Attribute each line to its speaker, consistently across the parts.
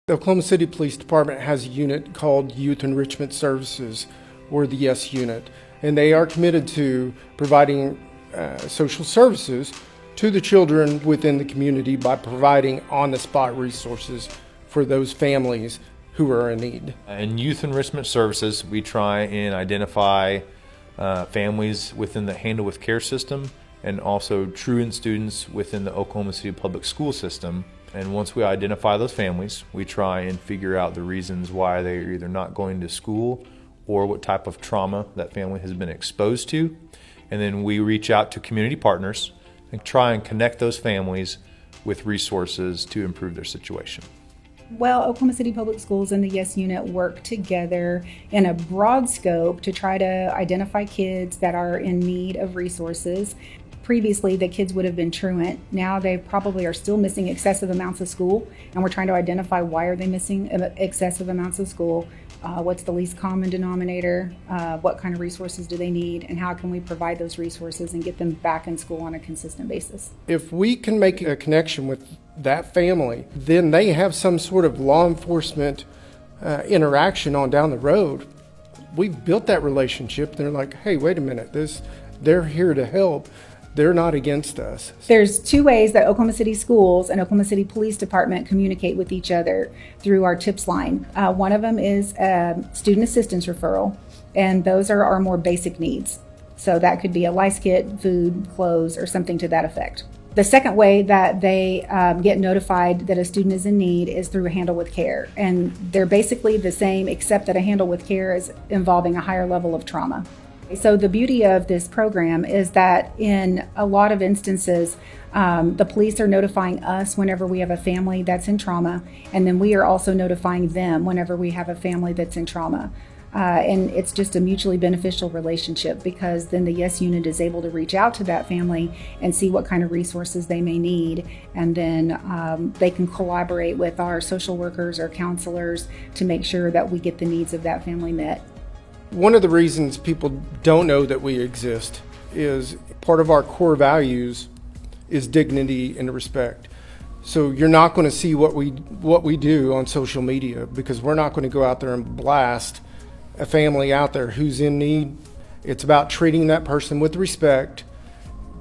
Speaker 1: The Oklahoma City Police Department has a unit called Youth Enrichment Services, or the YES unit, and they are committed to providing social services to the children within the community by providing on-the-spot resources for those families who are in need.
Speaker 2: In Youth Enrichment Services, we try and identify families within the Handle with Care system and also truant students within the Oklahoma City Public School system. And once we identify those families, we try and figure out the reasons why they are either not going to school or what type of trauma that family has been exposed to. And then we reach out to community partners and try and connect those families with resources to improve their situation.
Speaker 3: Well, Oklahoma City Public Schools and the YES unit work together in a broad scope to try to identify kids that are in need of resources. Previously, the kids would have been truant. Now they probably are still missing excessive amounts of school, and we're trying to identify why are they missing excessive amounts of school, what's the least common denominator, what kind of resources do they need, and how can we provide those resources and get them back in school on a consistent basis.
Speaker 1: If we can make a connection with that family, then they have some sort of law enforcement interaction on down the road. We've built that relationship. They're like, hey, wait a minute, they're here to help. They're not against us.
Speaker 3: There's two ways that Oklahoma City Schools and Oklahoma City Police Department communicate with each other through our TIPS line. One of them is student assistance referral, and those are our more basic needs. So that could be a lice kit, food, clothes, or something to that effect. The second way that they get notified that a student is in need is through a Handle with Care. And they're basically the same, except that a Handle with Care is involving a higher level of trauma. So the beauty of this program is that in a lot of instances, the police are notifying us whenever we have a family that's in trauma, and then we are also notifying them whenever we have a family that's in trauma. And it's just a mutually beneficial relationship, because then the YES unit is able to reach out to that family and see what kind of resources they may need, and then they can collaborate with our social workers or counselors to make sure that we get the needs of that family met.
Speaker 1: One of the reasons people don't know that we exist is part of our core values is dignity and respect. So you're not going to see what we do on social media, because we're not going to go out there and blast a family out there who's in need. It's about treating that person with respect,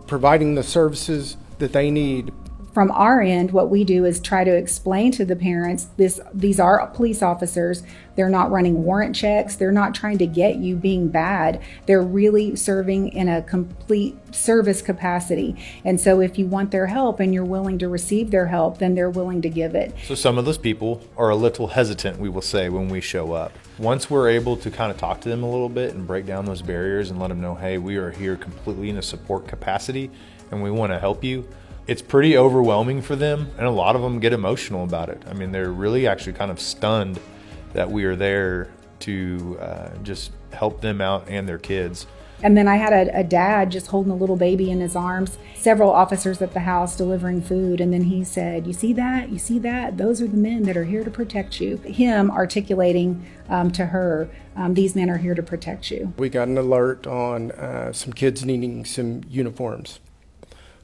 Speaker 1: providing the services that they need.
Speaker 3: From our end, what we do is try to explain to the parents, these are police officers. They're not running warrant checks. They're not trying to get you being bad. They're really serving in a complete service capacity. And so if you want their help and you're willing to receive their help, then they're willing to give it.
Speaker 2: So some of those people are a little hesitant, we will say, when we show up. Once we're able to kind of talk to them a little bit and break down those barriers and let them know, hey, we are here completely in a support capacity and we want to help you, it's pretty overwhelming for them, and a lot of them get emotional about it. I mean, they're really actually kind of stunned that we are there to just help them out and their kids.
Speaker 3: And then I had a dad just holding a little baby in his arms, several officers at the house delivering food, and then he said, you see that? You see that? Those are the men that are here to protect you. Him articulating to her, these men are here to protect you.
Speaker 1: We got an alert on some kids needing some uniforms.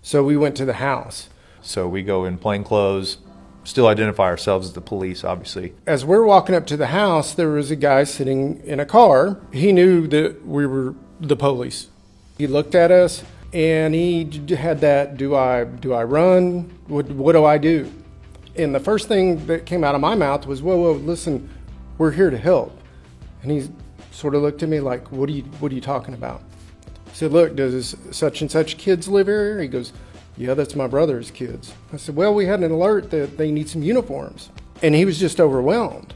Speaker 1: So we went to the house.
Speaker 2: So we go in plain clothes, still identify ourselves as the police, obviously.
Speaker 1: As we're walking up to the house, there was a guy sitting in a car. He knew that we were the police. He looked at us and he had that, do I run? What do I do? And the first thing that came out of my mouth was, whoa, listen, we're here to help. And he sort of looked at me like, what are you talking about? I said, look, does such and such kids live here? He goes, yeah, that's my brother's kids. I said, well, we had an alert that they need some uniforms. And he was just overwhelmed.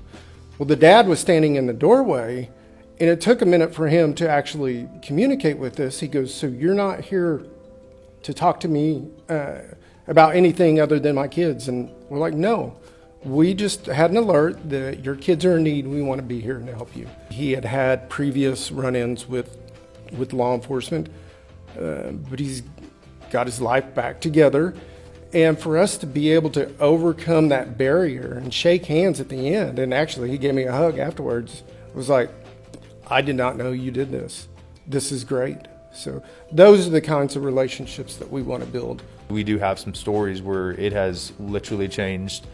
Speaker 1: Well, the dad was standing in the doorway, and it took a minute for him to actually communicate with us. He goes, so you're not here to talk to me about anything other than my kids? And we're like, no, we just had an alert that your kids are in need. We want to be here to help you. He had previous run-ins with law enforcement, but he's got his life back together. And for us to be able to overcome that barrier and shake hands at the end, and actually he gave me a hug afterwards, it was like, I did not know you did this. This is great. So those are the kinds of relationships that we want to build.
Speaker 2: We do have some stories where it has literally changed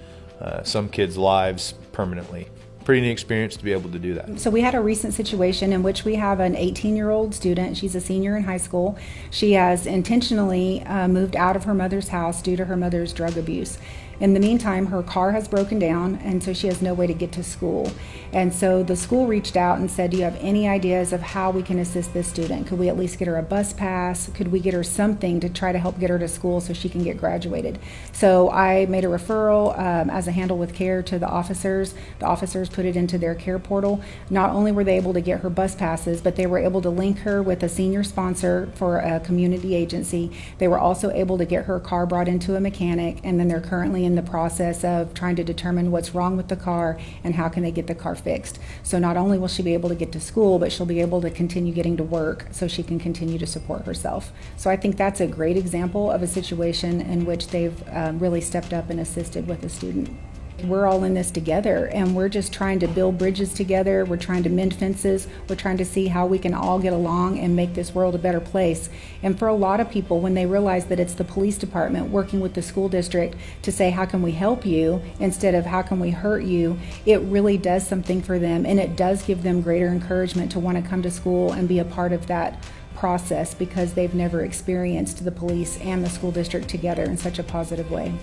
Speaker 2: some kids' lives permanently. Pretty neat experience to be able to do that.
Speaker 3: So we had a recent situation in which we have an 18-year-old student. She's a senior in high school. She has intentionally moved out of her mother's house due to her mother's drug abuse. In the meantime, her car has broken down, and so she has no way to get to school. And so the school reached out and said, do you have any ideas of how we can assist this student? Could we at least get her a bus pass? Could we get her something to try to help get her to school so she can get graduated? So I made a referral as a handle with care to the officers. The officers put it into their care portal. Not only were they able to get her bus passes, but they were able to link her with a senior sponsor for a community agency. They were also able to get her car brought into a mechanic, and then they're currently in the process of trying to determine what's wrong with the car and how can they get the car fixed. So not only will she be able to get to school, but she'll be able to continue getting to work so she can continue to support herself. So I think that's a great example of a situation in which they've really stepped up and assisted with a student. We're all in this together, and we're just trying to build bridges together. We're trying to mend fences. We're trying to see how we can all get along and make this world a better place. And for a lot of people, when they realize that it's the police department working with the school district to say, how can we help you, instead of how can we hurt you, it really does something for them, and it does give them greater encouragement to want to come to school and be a part of that process, because they've never experienced the police and the school district together in such a positive way.